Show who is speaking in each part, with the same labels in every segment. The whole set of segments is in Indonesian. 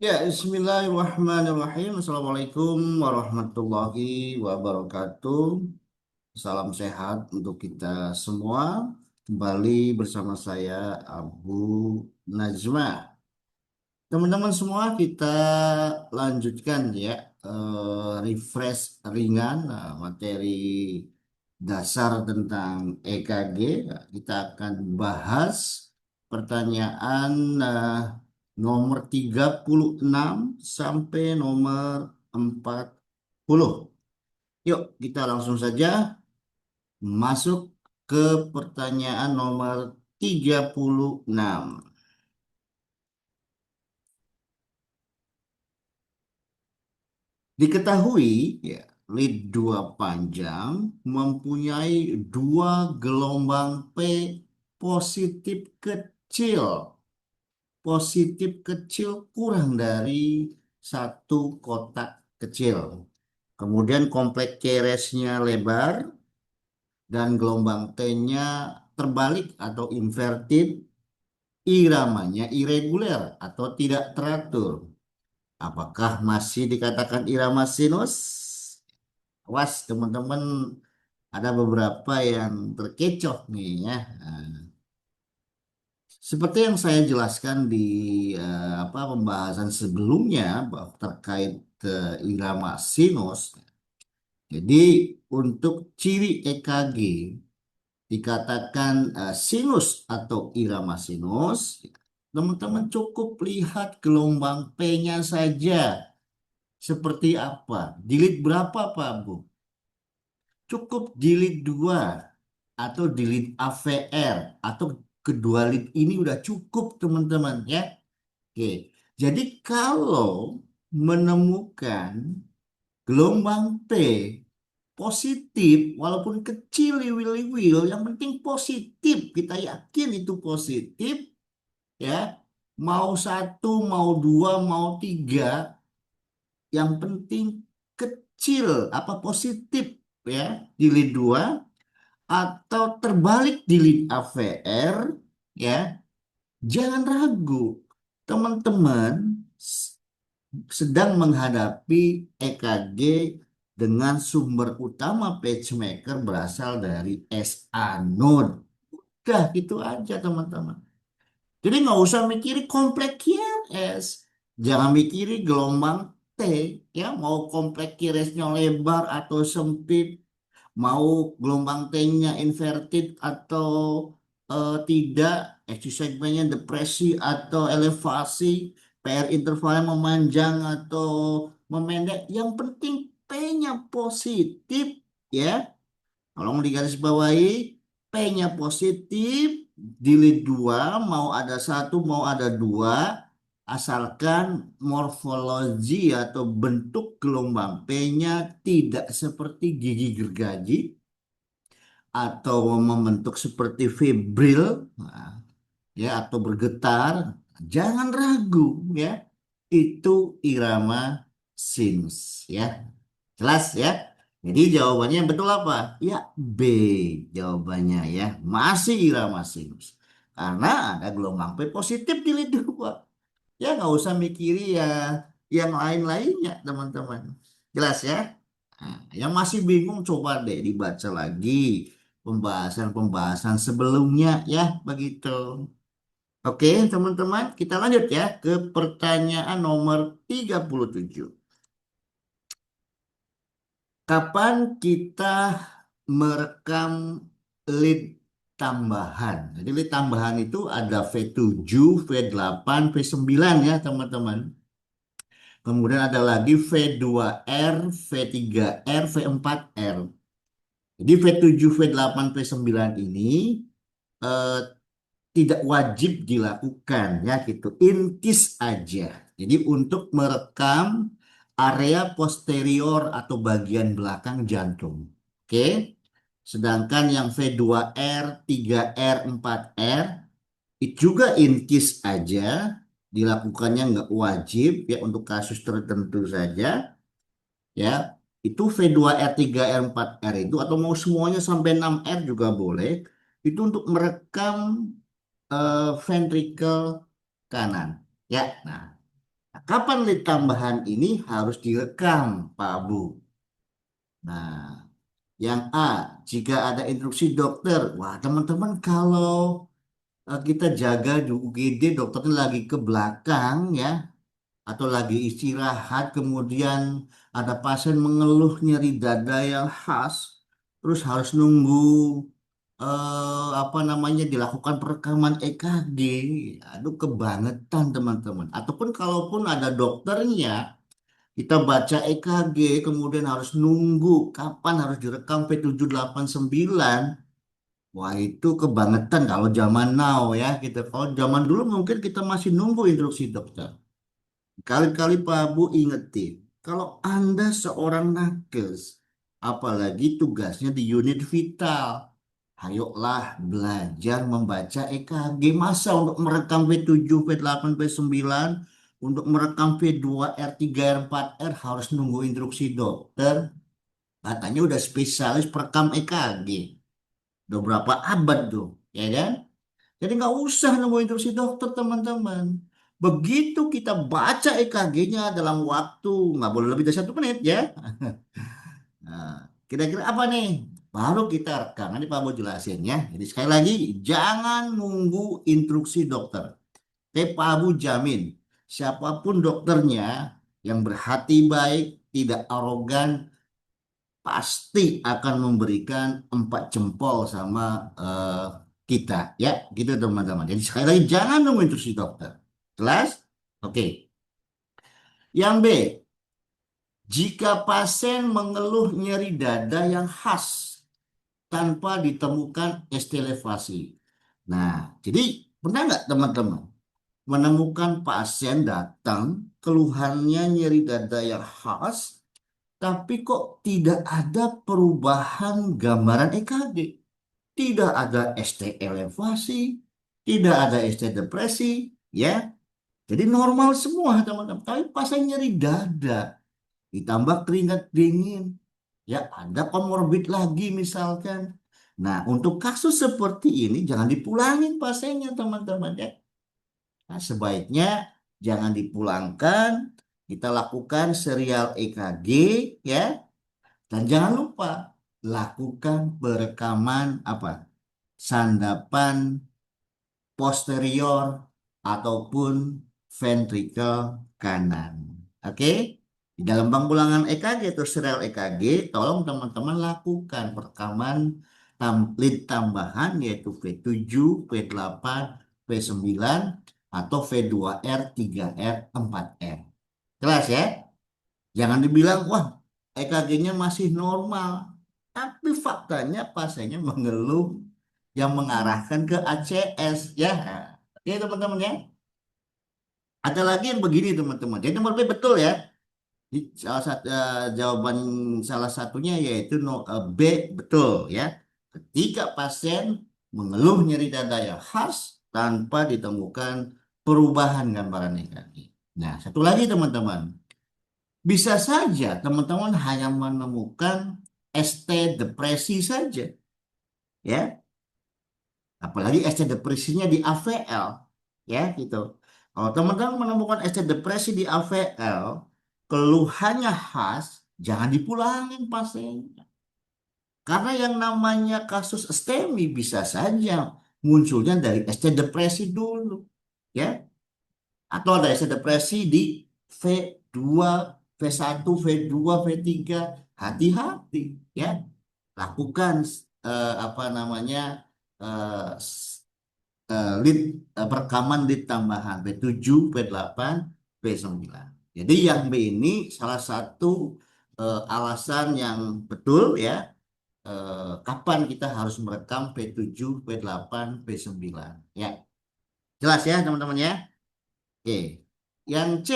Speaker 1: Ya, Bismillahirrahmanirrahim. Assalamualaikum warahmatullahi wabarakatuh. Salam sehat untuk kita semua. Kembali bersama saya Abu Najma. Teman-teman semua, kita lanjutkan ya, refresh ringan materi dasar tentang EKG. Kita akan bahas pertanyaan nomor 36 sampai nomor 40. Yuk, kita langsung saja masuk ke pertanyaan nomor 36. Diketahui ya, lid 2 panjang mempunyai dua gelombang P positif kecil. Positif kecil kurang dari satu kotak kecil. Kemudian kompleks Ceresnya lebar dan gelombang T-nya terbalik atau inverted, iramanya irregular atau tidak teratur. Apakah masih dikatakan irama sinus? Awas teman-teman, ada beberapa yang terkecoh nih ya. Nah, seperti yang saya jelaskan di pembahasan sebelumnya bahwa terkait irama sinus. Jadi untuk ciri EKG dikatakan sinus atau irama sinus, teman-teman cukup lihat gelombang P-nya saja seperti apa. Jilid berapa Pak Bu? Cukup jilid 2 atau jilid AVR atau kedua lead ini udah cukup teman-teman ya. Oke. Jadi kalau menemukan gelombang P positif walaupun kecil liwil-liwil yang penting positif, kita yakin itu positif ya, mau satu mau dua mau tiga, yang penting kecil apa positif ya di lead 2 atau terbalik di lead AVR ya, jangan ragu teman-teman sedang menghadapi EKG dengan sumber utama pacemaker berasal dari SA node. Udah itu aja teman-teman. Jadi nggak usah mikirin kompleks QRS. Jangan mikirin gelombang T. Ya, mau kompleks QRS-nya lebar atau sempit. Mau gelombang T-nya inverted atau tidak. Axis segmennya depresi atau elevasi. PR intervalnya memanjang atau memendek. Yang penting P-nya positif. Ya, tolong digarisbawahi, P-nya positif, di lead 2 mau ada satu mau ada dua, asalkan morfologi atau bentuk gelombang P-nya tidak seperti gigi gergaji atau membentuk seperti fibril, nah, ya atau bergetar, jangan ragu ya, itu irama sinus ya. Jelas ya. Jadi jawabannya yang betul apa? Ya B jawabannya ya. Masih irama sinus. Karena ada gelombang P positif di lid 2. Ya nggak usah mikiri ya yang lain-lainnya teman-teman. Jelas ya? Nah, yang masih bingung coba deh dibaca lagi pembahasan-pembahasan sebelumnya ya begitu. Oke teman-teman, kita lanjut ya ke pertanyaan nomor 37. Kapan kita merekam lead tambahan? Jadi lead tambahan itu ada V7, V8, V9 ya teman-teman. Kemudian ada lagi V2R, V3R, V4R. Jadi V7, V8, V9 ini eh, tidak wajib dilakukan ya gitu. Intis aja. Jadi untuk merekam area posterior atau bagian belakang jantung. Oke. Sedangkan yang V2R, 3R, 4R itu juga intis aja, dilakukannya nggak wajib ya untuk kasus tertentu saja ya. Itu V2R, 3R, 4R itu atau mau semuanya sampai 6R juga boleh. Itu untuk merekam ventricle kanan. Ya, nah Kapan lead tambahan ini harus direkam, Pak Abu? Nah, yang A, jika ada instruksi dokter, wah teman-teman kalau kita jaga di UGD dokternya lagi ke belakang ya, atau lagi istirahat, kemudian ada pasien mengeluh nyeri dada yang khas, terus harus nunggu apa namanya dilakukan perekaman EKG, aduh kebangetan teman-teman. Ataupun kalaupun ada dokternya, kita baca EKG, kemudian harus nunggu kapan harus direkam P789. Wah itu kebangetan kalau zaman now ya gitu. Kalau zaman dulu mungkin kita masih nunggu instruksi dokter. Kali-kali Pak Bu ingetin, kalau Anda seorang nakes, apalagi tugasnya di unit vital, ayolah belajar membaca EKG. Masa untuk merekam V7, V8, V9, untuk merekam V2, R3, R4, R harus nunggu instruksi dokter. Katanya udah spesialis perekam EKG. Udah berapa abad tuh, ya kan? Jadi nggak usah nunggu instruksi dokter teman-teman. Begitu kita baca EKG-nya dalam waktu nggak boleh lebih dari 1 menit ya. Nah, kira-kira apa nih? Baru kita rekam. Nanti Pak mau jelasin ya. Jadi sekali lagi jangan nunggu instruksi dokter. Pak Abu jamin siapapun dokternya yang berhati baik, tidak arogan, pasti akan memberikan 4 jempol sama eh, kita ya gitu teman-teman. Jadi sekali lagi jangan nunggu instruksi dokter. Jelas? Oke. Yang B, jika pasien mengeluh nyeri dada yang khas tanpa ditemukan ST elevasi. Nah, jadi pernah nggak teman-teman menemukan pasien datang keluhannya nyeri dada yang khas tapi kok tidak ada perubahan gambaran EKG? Tidak ada ST elevasi, tidak ada ST depresi, ya. Jadi normal semua teman-teman. Tapi pas saya nyeri dada, ditambah keringat dingin, ya ada komorbid lagi misalkan. Nah, untuk kasus seperti ini jangan dipulangin pasiennya teman-teman ya. Nah, sebaiknya jangan dipulangkan, kita lakukan serial EKG ya. Dan jangan lupa lakukan perekaman apa? Sandapan posterior ataupun ventricle kanan. Oke? Di dalam penggulangan EKG atau serial EKG, tolong teman-teman lakukan perekaman lead tambahan yaitu V7, V8, V9 atau V2R, 3R, 4R. Jelas ya? Jangan dibilang, wah EKG-nya masih normal. Tapi faktanya pasiennya mengeluh yang mengarahkan ke ACS. Ya, oke teman-teman ya. Ada lagi yang begini teman-teman. Jadi nomor B betul ya. Salah satu jawaban salah satunya yaitu B betul ya. Ketika pasien mengeluh nyeri dada yang khas tanpa ditemukan perubahan gambaran EKG. Nah, satu lagi teman-teman. Bisa saja teman-teman hanya menemukan ST depresi saja, ya. Apalagi ST depresinya di AVL, ya gitu. Kalau teman-teman menemukan ST depresi di AVL, keluhannya khas, jangan dipulangin pasiennya. Karena yang namanya kasus STEMI bisa saja munculnya dari ST depresi dulu, ya. Atau ada ST depresi di V2, V1, V2, V3. Hati-hati ya. Lakukan apa namanya eh, lead perekaman lead tambahan V7, V8, V9. Jadi yang B ini salah satu alasan yang betul ya kapan kita harus merekam V7, V8, V9 ya. Jelas ya teman-teman ya? Oke. Yang C,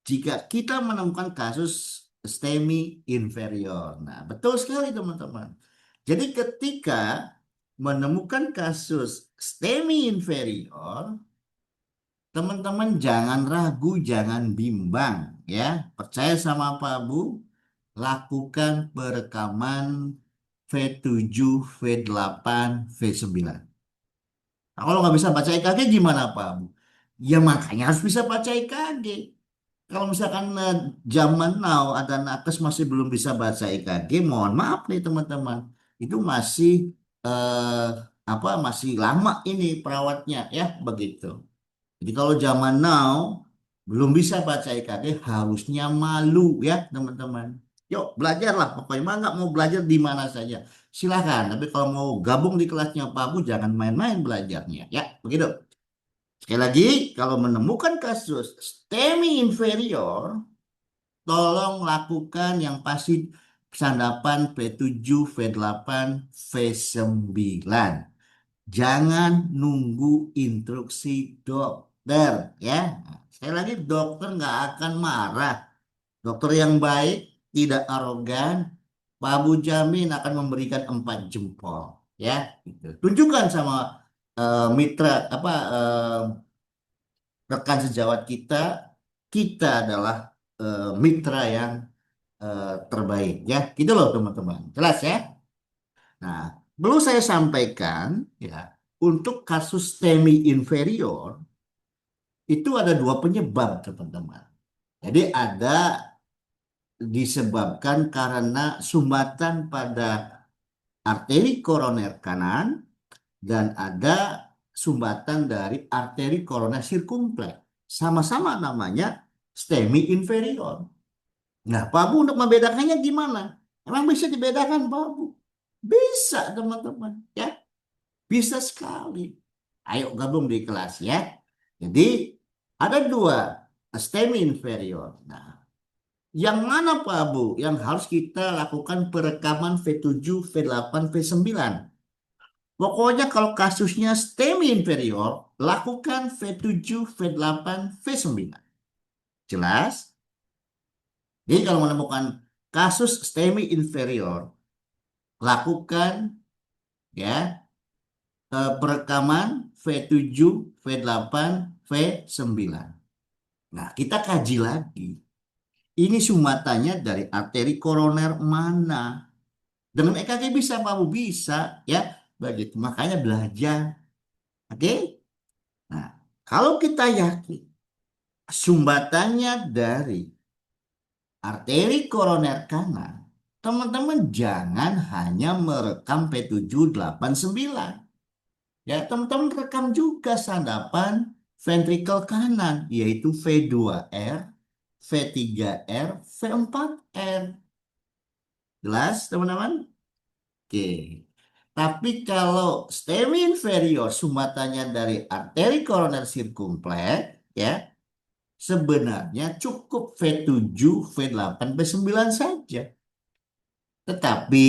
Speaker 1: jika kita menemukan kasus STEMI inferior. Nah, betul sekali teman-teman. Jadi ketika menemukan kasus STEMI inferior, teman-teman jangan ragu, jangan bimbang ya. Percaya sama Pak Bu, lakukan perekaman V7, V8, V9. Nah, kalau nggak bisa baca EKG gimana Pak Bu? Ya makanya harus bisa baca EKG. Kalau misalkan zaman now ada nakes masih belum bisa baca EKG, mohon maaf nih teman-teman, itu masih eh, masih lama ini perawatnya ya begitu. Jadi kalau zaman now belum bisa baca EKG harusnya malu ya teman-teman. Yuk belajarlah pokoknya mah nggak mau belajar di mana saja. Silahkan, tapi kalau mau gabung di kelasnya Pak Bu jangan main-main belajarnya ya begitu. Sekali lagi, kalau menemukan kasus STEMI inferior, tolong lakukan yang pasti sandapan V7, V8, V9. Jangan nunggu instruksi dokter, ya. Sekali lagi, dokter nggak akan marah. Dokter yang baik, tidak arogan, Pak Abu jamin akan memberikan 4 jempol, ya. Gitu. Tunjukkan sama mitra rekan sejawat kita, kita adalah mitra yang terbaik ya. Gitu loh teman-teman. Jelas ya? Nah, perlu saya sampaikan ya, untuk kasus STEMI inferior itu ada dua penyebab teman-teman. Jadi ada disebabkan karena sumbatan pada arteri koroner kanan dan ada sumbatan dari arteri koroner sirkumfleks. Sama-sama namanya STEMI inferior. Nah, Pak Bu untuk membedakannya gimana? Emang bisa dibedakan, Pak Bu? Bisa, teman-teman. Ya, bisa sekali. Ayo gabung di kelas ya. Jadi, ada dua STEMI inferior. Nah, yang mana Pak Bu? Yang harus kita lakukan perekaman V7, V8, V9. Pokoknya kalau kasusnya STEMI inferior, lakukan V7, V8, V9. Jelas? Jadi kalau menemukan kasus STEMI inferior, lakukan ya perekaman V7, V8, V9. Nah, kita kaji lagi. Ini sumbatannya dari arteri koroner mana? Dengan EKG bisa, Pak Bu? Bisa, ya. Begitu. Makanya belajar. Oke? Nah, kalau kita yakin sumbatannya dari arteri koroner kanan, teman-teman jangan hanya merekam P7, 8, 9. Ya, teman-teman rekam juga sandapan ventrikel kanan, yaitu V2R, V3R, V4R. Jelas, teman-teman? Oke. Tapi kalau STEMI inferior sumbatannya dari arteri koroner sirkumfleks, ya, sebenarnya cukup V7, V8, V9 saja. Tetapi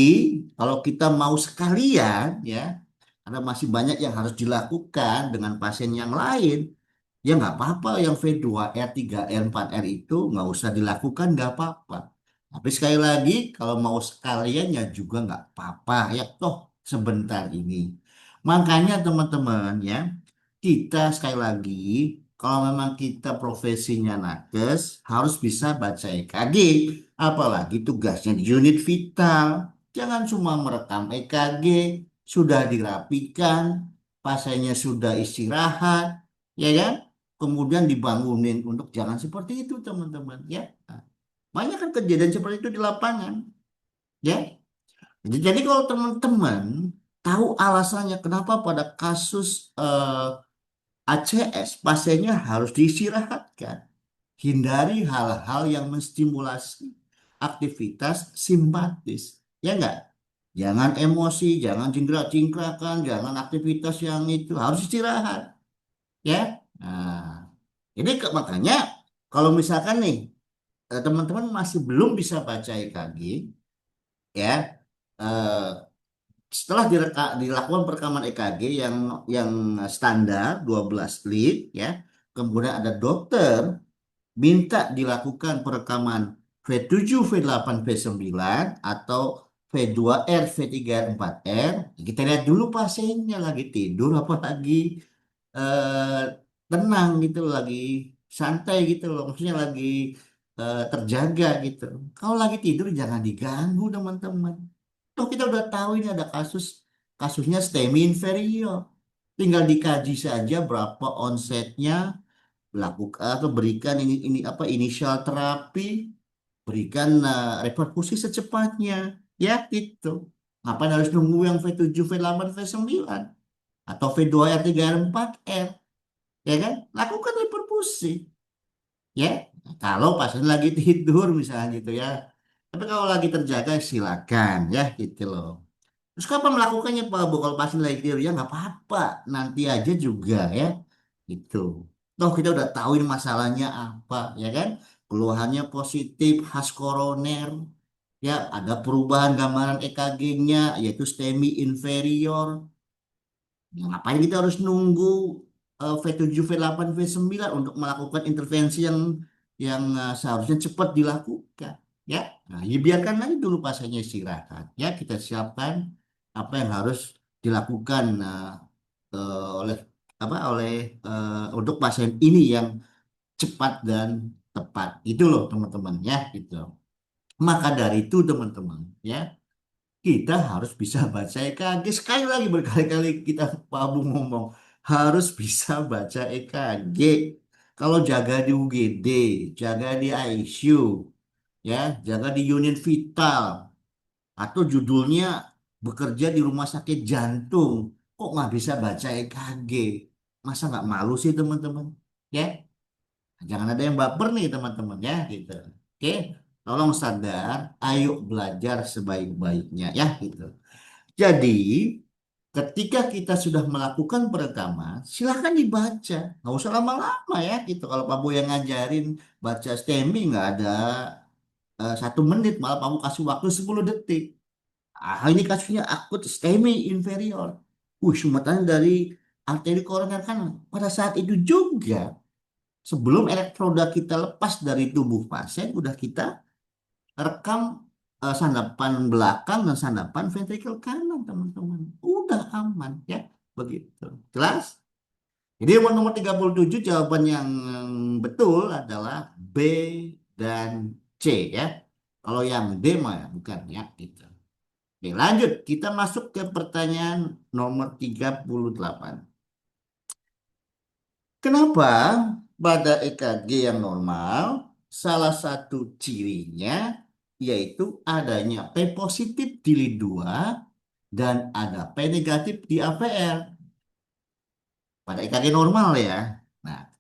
Speaker 1: kalau kita mau sekalian, ya, karena masih banyak yang harus dilakukan dengan pasien yang lain, ya nggak apa-apa yang V2R, 3R, 4R itu nggak usah dilakukan, nggak apa-apa. Tapi sekali lagi, kalau mau sekalian ya juga nggak apa-apa, ya toh sebentar ini. Makanya teman-teman ya, kita sekali lagi, kalau memang kita profesinya nakes, harus bisa baca EKG. Apalagi tugasnya di unit vital. Jangan cuma merekam EKG, sudah dirapikan, pasiennya sudah istirahat, ya kan? Kemudian dibangunin untuk jangan seperti itu teman-teman ya. Nah, banyak kan kejadian seperti itu di lapangan ya. Jadi kalau teman-teman tahu alasannya kenapa pada kasus ACS pasiennya harus diistirahatkan. Hindari hal-hal yang menstimulasi aktivitas simpatis. Ya enggak? Jangan emosi, jangan cingkrak-cingkrakan, jangan aktivitas yang itu harus istirahat. Ya. Nah, jadi makanya kalau misalkan nih teman-teman masih belum bisa baca EKG, ya eh, setelah dilakukan perekaman EKG yang standar 12 lead, ya, kemudian ada dokter minta dilakukan perekaman V7, V8, V9 atau V2R, V3R, 4R. Kita lihat dulu pasiennya lagi tidur apa lagi eh, tenang gitu, lagi santai gitu loh. Maksudnya lagi terjaga gitu. Kalau lagi tidur jangan diganggu teman-teman. Toh kita udah tahu ini ada kasusnya STEMI inferior. Tinggal dikaji saja berapa onsetnya, lakukan atau berikan ini apa inisial terapi, berikan reperkusi secepatnya, ya gitu. Ngapain harus nunggu yang V7, V8, V9 atau V2R3R4R, ya kan? Lakukan reperkusi, ya. Kalau pasien lagi tidur misalnya gitu ya. Tapi kalau lagi terjaga silakan, ya gitu loh. Terus kapan melakukannya Pak Bu? Kalau pasien lagi tidur ya nggak apa-apa, nanti aja juga ya, gitu. Toh kita udah tahu ini masalahnya apa, ya kan? Keluhannya positif, khas koroner, ya ada perubahan gambaran EKG-nya, yaitu STEMI inferior. Ya, ngapain kita harus nunggu V7, V8, V9 untuk melakukan intervensi yang seharusnya cepat dilakukan, ya. Nah, ya biarkan aja dulu pasiennya istirahat, ya. Kita siapkan apa yang harus dilakukan oleh oleh untuk pasien ini yang cepat dan tepat. Itu loh teman-teman, ya, gitu. Maka dari itu teman-teman, ya, kita harus bisa baca EKG. Sekali lagi berkali-kali kita Pak Abu ngomong harus bisa baca EKG. Kalau jaga di UGD, jaga di ICU, ya, jaga di unit vital, atau judulnya bekerja di rumah sakit jantung, kok nggak bisa baca EKG? Masa nggak malu sih teman-teman? Ya, jangan ada yang baper nih teman-teman, ya, gitu. Oke, tolong sadar, ayo belajar sebaik-baiknya, ya, gitu. Jadi, ketika kita sudah melakukan perekaman, silahkan dibaca. Nggak usah lama-lama, ya, gitu. Kalau Pak Bu yang ngajarin baca STEMI nggak ada 1 menit, malah Pak Bu kasih waktu 10 detik. Ah, ini kasusnya akut STEMI inferior. Sumbatan dari arteri koroner kan pada saat itu juga, sebelum elektroda kita lepas dari tubuh pasien, udah kita rekam sandapan belakang dan sandapan ventrikel kanan, teman-teman. Udah aman, ya. Begitu. Jelas? Jadi nomor 37 jawaban yang betul adalah B dan C, ya. Kalau yang D mah bukan, ya, gitu. Oke, lanjut. Kita masuk ke pertanyaan nomor 38. Kenapa pada EKG yang normal, salah satu cirinya yaitu adanya P positif di lead 2 dan ada P negatif di AVR pada EKG normal, ya. Nah,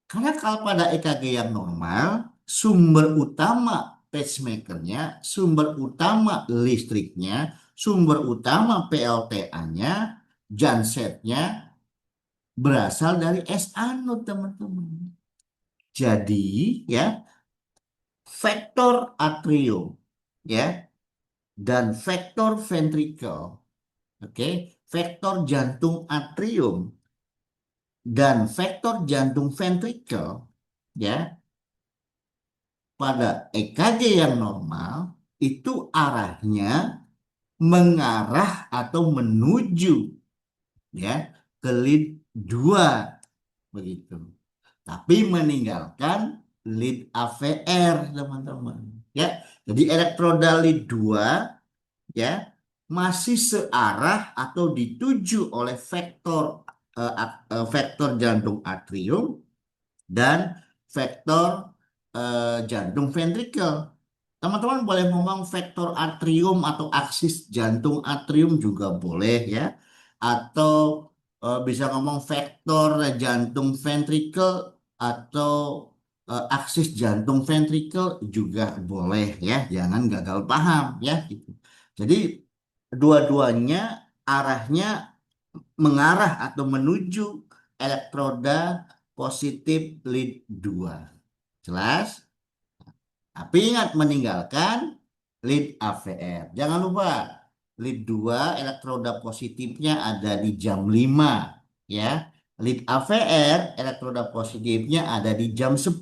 Speaker 1: karena kalau pada EKG yang normal, sumber utama pacemakernya, sumber utama listriknya, sumber utama PLTA-nya, gensetnya berasal dari S anode, teman-teman. Jadi, ya, vektor atrium, ya, dan vektor ventrikel, oke, vektor jantung atrium dan vektor jantung ventrikel, ya, pada EKG yang normal itu arahnya mengarah atau menuju, ya, ke lead 2 begitu. Tapi meninggalkan lead AVR, teman-teman. Ya, jadi elektroda lead 2, ya, masih searah atau dituju oleh vektor jantung atrium dan vektor jantung ventrikel. Teman-teman boleh ngomong vektor atrium atau aksis jantung atrium juga boleh, ya. Atau bisa ngomong vektor jantung ventrikel atau aksis jantung ventrikel juga boleh, ya. Jangan gagal paham, ya, gitu. Jadi dua-duanya arahnya mengarah atau menuju elektroda positif lead 2. Jelas? Tapi ingat meninggalkan lead AVR. Jangan lupa, lead 2 elektroda positifnya ada di jam 5, ya. Lead AVR elektroda positifnya ada di jam 10.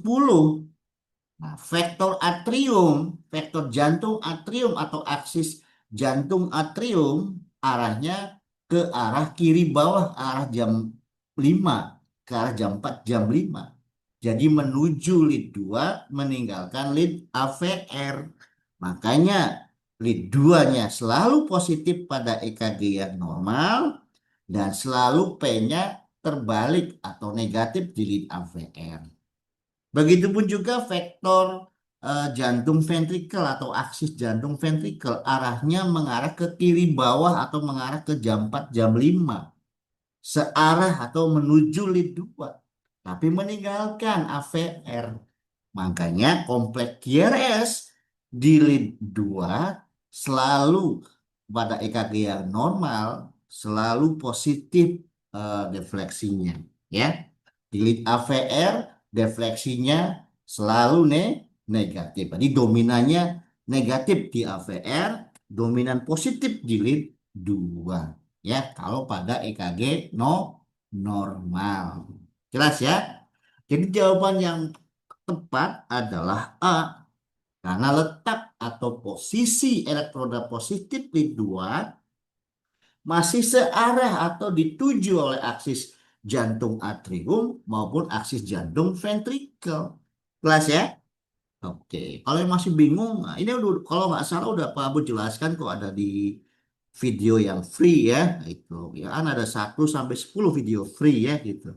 Speaker 1: Nah, vektor atrium, vektor jantung atrium atau aksis jantung atrium arahnya ke arah kiri bawah, arah jam 5, ke arah jam 4, jam 5. Jadi menuju lead 2, meninggalkan lead AVR. Makanya lead 2-nya selalu positif pada EKG yang normal dan selalu P-nya terbalik atau negatif di lead AVR. Begitupun juga vektor jantung ventrikel atau aksis jantung ventrikel arahnya mengarah ke kiri bawah atau mengarah ke jam 4 jam 5 searah atau menuju lead 2 tapi meninggalkan AVR. Makanya kompleks QRS di lead 2 selalu pada EKG yang normal selalu positif defleksinya ya. Di lead AVR defleksinya selalu negatif. Jadi dominannya negatif di AVR, dominan positif di lead 2 ya kalau pada EKG normal. Jelas ya? Jadi jawaban yang tepat adalah A karena letak atau posisi elektroda positif lead 2 masih searah atau dituju oleh aksis jantung atrium maupun aksis jantung ventrikel. Jelas ya? Oke, kalau yang masih bingung, nah ini udah, kalau nggak salah udah Pak Abu jelaskan kok ada di video yang free ya, itu ya kan ada 1 sampai 10 video free ya gitu.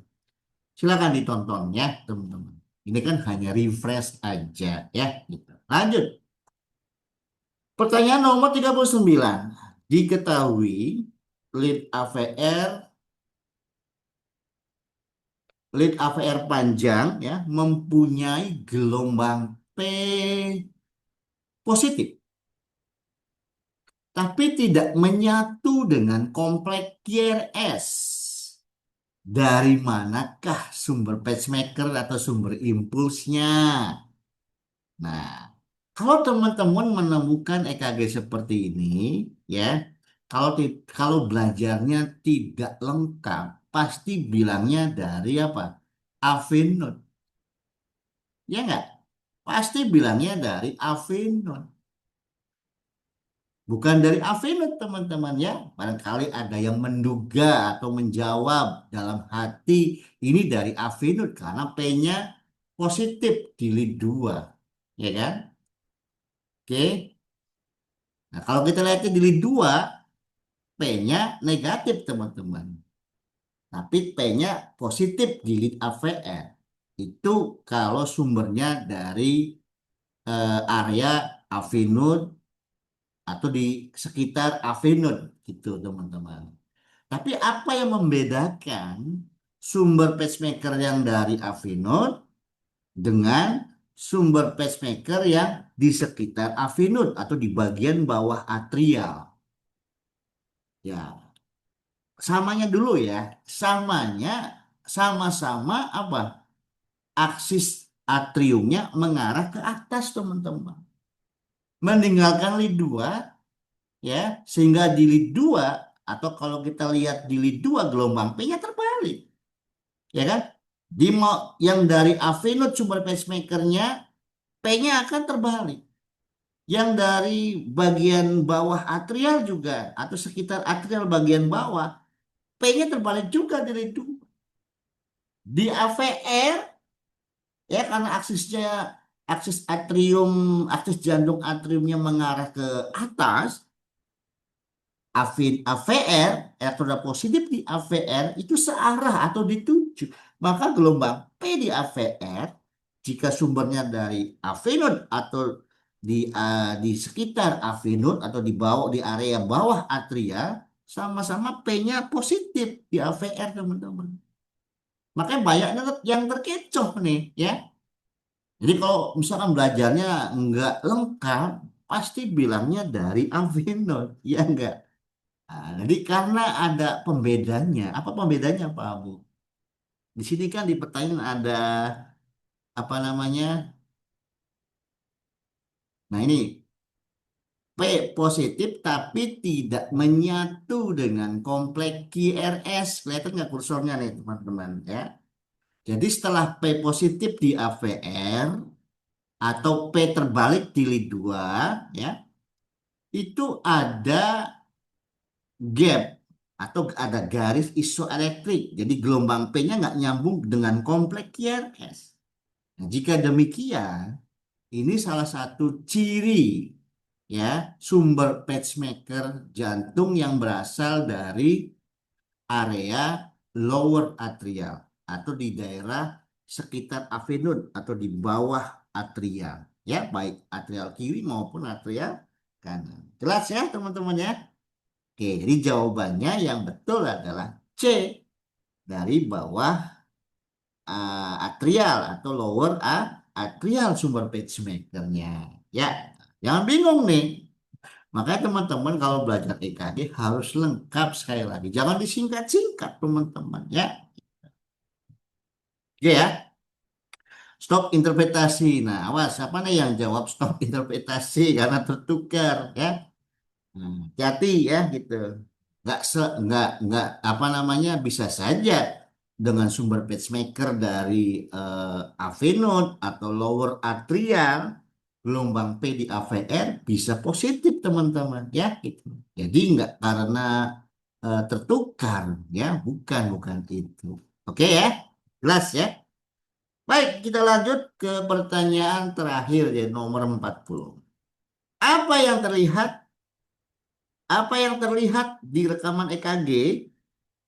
Speaker 1: Silakan ditonton ya teman-teman. Ini kan hanya refresh aja ya gitu. Lanjut. Pertanyaan nomor 39. Diketahui lead AVR lead AVR panjang ya mempunyai gelombang P positif tapi tidak menyatu dengan kompleks QRS. Dari manakah sumber pacemaker atau sumber impulsnya? Nah, kalau teman-teman menemukan EKG seperti ini, ya, kalau belajarnya tidak lengkap, pasti bilangnya dari apa? Avenue, ya nggak? Pasti bilangnya dari Avenue. Bukan dari Avenue, teman-teman ya. Barangkali ada yang menduga atau menjawab dalam hati ini dari Avenue karena P-nya positif di lead 2, ya kan? Oke. Nah, kalau kita lihat di lead 2, P-nya negatif, teman-teman. Tapi P-nya positif di lead AVR. Itu kalau sumbernya dari area Avenue atau di sekitar Avenue gitu, teman-teman. Tapi apa yang membedakan sumber pacemaker yang dari avenut dengan sumber pacemaker yang di sekitar avenut atau di bagian bawah atrial? Ya, samanya dulu ya. Samanya sama-sama apa? Aksis atriumnya mengarah ke atas, teman-teman. Meninggalkan lead 2 ya, sehingga di lead 2 atau kalau kita lihat di lead 2 gelombang P-nya terbalik. Ya kan? Yang dari avenut sumber pacemakernya P-nya akan terbalik. Yang dari bagian bawah atrial juga atau sekitar atrial bagian bawah P-nya terbalik juga dari itu. Di AVR ya karena aksis atrium, aksis jantung atriumnya mengarah ke atas, AVR, elektroda positif di AVR itu searah atau dituju. Maka gelombang P di AVR, jika sumbernya dari avenut atau di sekitar avenut atau di bawah di area bawah atria, sama-sama P-nya positif di AVR, teman-teman. Makanya banyak yang terkecoh nih, ya. Jadi kalau misalkan belajarnya nggak lengkap, pasti bilangnya dari avenut, ya enggak? Nah, jadi karena ada pembedanya, apa pembedanya Pak Abu? Di sini kan di pertanyaan ada apa namanya? Nah ini P positif tapi tidak menyatu dengan kompleks QRS. Kelihatan nggak kursornya nih teman-teman ya? Jadi setelah P positif di AVR atau P terbalik di lead 2 ya, itu ada gap atau ada garis isoelektrik. Jadi gelombang P-nya nggak nyambung dengan kompleks QRS. Nah, jika demikian, ini salah satu ciri ya sumber pacemaker jantung yang berasal dari area lower atrial atau di daerah sekitar avenut atau di bawah atrial. Ya, baik atrial kiri maupun atrial kanan. Jelas ya teman-teman ya? Oke, jadi jawabannya yang betul adalah C, dari bawah atrial atau lower atrial sumber pacemakernya. Ya, jangan bingung nih. Makanya teman-teman kalau belajar EKG harus lengkap sekali lagi. Jangan disingkat-singkat teman-teman ya. Oke ya, stop interpretasi. Nah, awas siapa nih yang jawab stop interpretasi karena tertukar ya. Hati-hati ya gitu. Nggak apa namanya bisa saja dengan sumber pacemaker dari avenut atau lower atrial gelombang P di AVR bisa positif teman-teman ya gitu. Jadi nggak karena tertukar ya, bukan itu. Oke ya, jelas ya. Baik, kita lanjut ke pertanyaan terakhir ya nomor 40. Apa yang terlihat Apa yang terlihat di rekaman EKG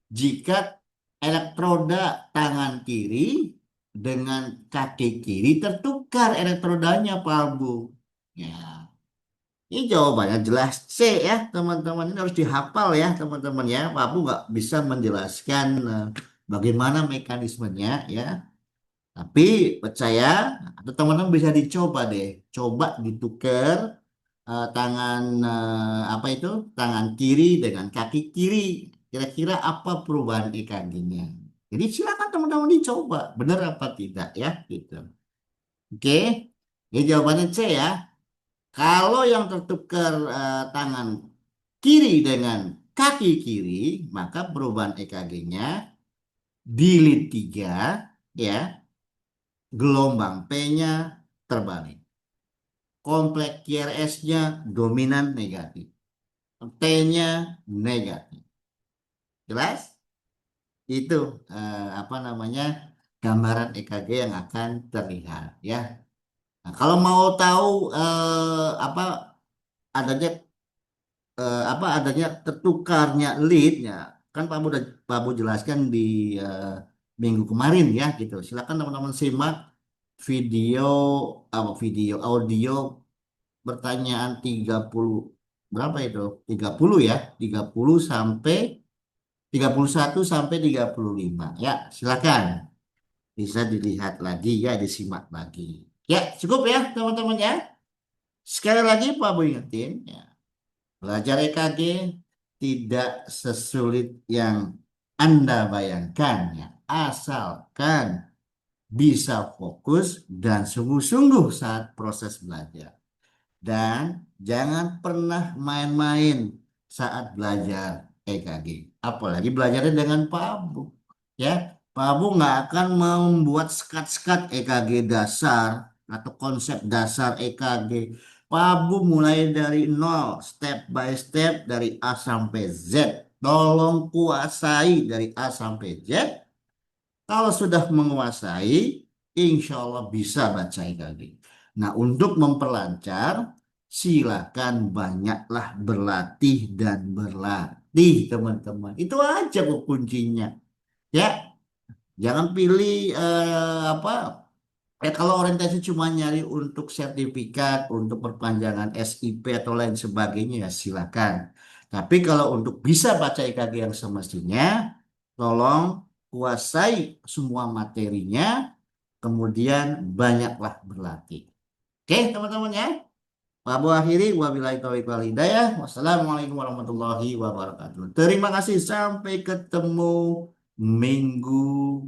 Speaker 1: jika elektroda tangan kiri dengan kaki kiri tertukar elektrodanya, Pak Albu? Ya, ini jawabannya jelas C ya, teman-teman. Ini harus dihafal ya, teman-teman ya. Pak Albu nggak bisa menjelaskan bagaimana mekanismenya ya. Tapi percaya, atau teman-teman bisa dicoba deh. Coba ditukar tangan apa itu tangan kiri dengan kaki kiri, kira-kira apa perubahan EKG-nya. Jadi silakan teman-teman dicoba benar apa tidak ya gitu. Oke, jadi jawabannya C ya. Kalau yang tertukar tangan kiri dengan kaki kiri, maka perubahan EKG-nya di lead 3 ya, gelombang P-nya terbalik, kompleks QRS-nya dominan negatif, T-nya negatif. Jelas? Itu apa namanya gambaran EKG yang akan terlihat ya. Nah, kalau mau tahu apa adanya adanya tertukarnya leadnya, kan Pak Bu jelaskan di eh, minggu kemarin ya gitu. Silakan teman-teman simak video audio pertanyaan 30 berapa itu? 30 ya, 30 sampai 31 sampai 35. Ya, silakan. Bisa dilihat lagi ya, disimak lagi. Ya, cukup ya teman-teman ya. Sekali lagi Pak Bu ingetin ya, belajar EKG tidak sesulit yang Anda bayangkan ya. Asalkan bisa fokus dan sungguh-sungguh saat proses belajar. Dan jangan pernah main-main saat belajar EKG. Apalagi belajarnya dengan Pak Abu. Ya, Pak Abu nggak akan membuat skat-skat EKG dasar atau konsep dasar EKG. Pak Abu mulai dari nol, step by step dari A sampai Z. Tolong kuasai dari A sampai Z. Kalau sudah menguasai, insya Allah bisa baca EKG. Nah, untuk memperlancar, silakan banyaklah berlatih dan berlatih, teman-teman. Itu aja kok kuncinya. Ya, jangan pilih apa kalau orientasi cuma nyari untuk sertifikat, untuk perpanjangan SIP atau lain sebagainya ya silakan. Tapi kalau untuk bisa baca EKG yang semestinya, tolong kuasai semua materinya, kemudian banyaklah berlatih. Oke, teman-teman ya. Wabu akhiri wabillahi taufiq wal hidayah. Wassalamualaikum warahmatullahi wabarakatuh. Terima kasih, sampai ketemu minggu